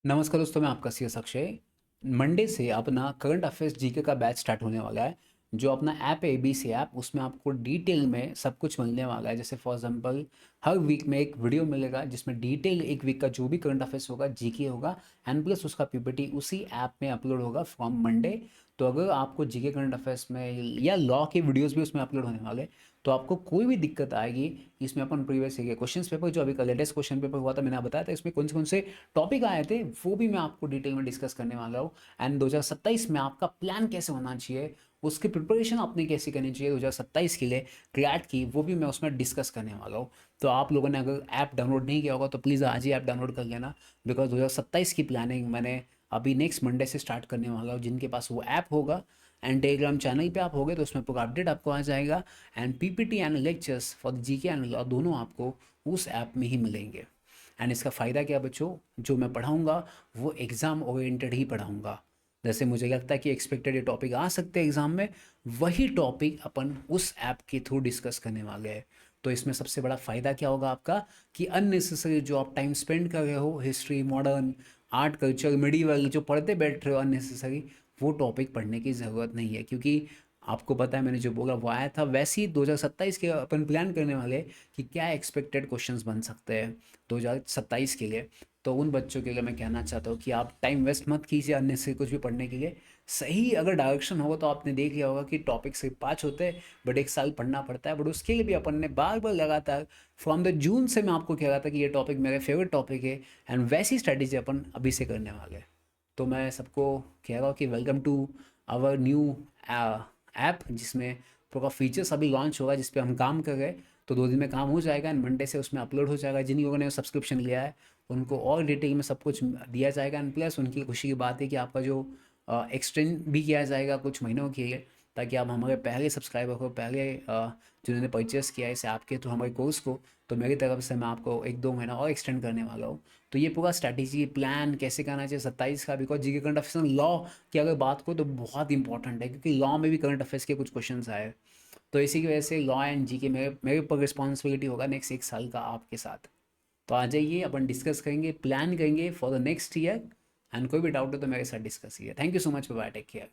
नमस्कार दोस्तों, मैं आपका सी एस अक्षय। मंडे से अपना करंट अफेयर्स जीके का बैच स्टार्ट होने वाला है। जो अपना ऐप है एबीसी ऐप, उसमें आपको डिटेल में सब कुछ मिलने वाला है। जैसे फॉर एग्जांपल हर वीक में एक वीडियो मिलेगा जिसमें डिटेल एक वीक का जो भी करंट अफेयर्स होगा जीके होगा, एंड प्लस उसका पीपीटी उसी ऐप में अपलोड होगा फ्रॉम मंडे। तो अगर आपको जीके करंट अफेयर्स में या लॉ के वीडियोस भी उसमें अपलोड होने वाले, तो आपको कोई भी दिक्कत आएगी इसमें अपन प्रीवियस के क्वेश्चन पेपर, जो अभी का लेटेस्ट क्वेश्चन पेपर हुआ था, मैंने बताया था इसमें कौन से टॉपिक आए थे, वो भी मैं आपको डिटेल में डिस्कस करने वाला हूँ। एंड 2027 में आपका प्लान कैसे होना चाहिए, उसकी प्रिपरेशन आपने कैसे करनी चाहिए 2027 के लिए क्लैट की, वो भी मैं उसमें डिस्कस करने वाला हूँ। तो आप लोगों ने अगर ऐप डाउनलोड नहीं किया होगा तो प्लीज़ आज ही ऐप डाउनलोड कर लेना, बिकॉज 2027 की प्लानिंग मैंने अभी नेक्स्ट मंडे से स्टार्ट करने वाला हूँ। जिनके पास वो ऐप होगा एंड टेलीग्राम चैनल पे आप होगे तो उसमें पूरा अपडेट आपको आ जाएगा। And PPT and lectures for GK and law दोनों आपको उस ऐप में ही मिलेंगे। एंड इसका फ़ायदा क्या बच्चों, जो मैं पढ़ाऊँगा वो एग्ज़ाम ओरिएंटेड ही पढ़ाऊँगा। जैसे मुझे लगता है कि एक्सपेक्टेड ये टॉपिक आ सकते हैं एग्ज़ाम में, वही टॉपिक अपन उस ऐप के थ्रू डिस्कस करने वाले हैं। तो इसमें सबसे बड़ा फ़ायदा क्या होगा आपका, कि अननेसेसरी जो आप टाइम स्पेंड कर रहे हो, history, modern, art, culture, medieval जो पढ़ते बैठ रहे हो अननेसेसरी, वो टॉपिक पढ़ने की ज़रूरत नहीं है। क्योंकि आपको पता है मैंने जो बोला वो आया था। वैसे ही 2027 के अपन प्लान करने वाले कि क्या एक्सपेक्टेड क्वेश्चंस बन सकते हैं 2027 के लिए। तो उन बच्चों के लिए मैं कहना चाहता हूँ कि आप टाइम वेस्ट मत कीजिए अन्य से कुछ भी पढ़ने के लिए। सही अगर डायरेक्शन होगा तो आपने देख लिया होगा कि टॉपिक सिर्फ 5 होते हैं, बट एक साल पढ़ना पड़ता है। बट उसके लिए भी अपन ने बार बार लगातार फ्रॉम द जून से मैं आपको कह रहा था कि ये टॉपिक मेरे फेवरेट टॉपिक है, एंड वैसी स्ट्रैटेजी अपन अभी से करने वाले हैं। तो मैं सबको कह रहा हूँ कि welcome to our new app, जिसमें पूरा फीचर्स अभी लॉन्च होगा, जिस पे हम काम कर रहे हैं। तो 2 दिन में काम हो जाएगा एंड मंडे से उसमें अपलोड हो जाएगा। जिन लोगों ने सब्सक्रिप्शन लिया है उनको और डिटेल में सब कुछ दिया जाएगा। एंड प्लस उनकी खुशी की बात है कि आपका जो एक्सटेंड भी किया जाएगा कुछ महीनों के लिए, ताकि आप हमारे पहले सब्सक्राइबर को, पहले जिन्होंने परचेस किया है इस ऐप के थ्रू हमारे कोर्स को, तो मेरी तरफ से मैं आपको 1-2 महीना और एक्सटेंड करने वाला हूँ। तो ये पूरा स्ट्रैटेजी प्लान कैसे करना चाहिए 27 का, because GK current affairs law की अगर बात को तो बहुत इंपॉर्टेंट है, क्योंकि लॉ में भी करंट अफेयर्स के कुछ क्वेश्चंस आए। तो इसी की वजह से लॉ एंड जीके मेरे मेरे ऊपर रिस्पॉन्सिबिलिटी होगा नेक्स्ट 1 साल का आपके साथ। तो आ जाइए, अपन डिस्कस करेंगे, प्लान करेंगे for the next year. And कोई भी डाउट हो तो मेरे साथ डिस्कस कीजिए। Thank you so much, bye, take care.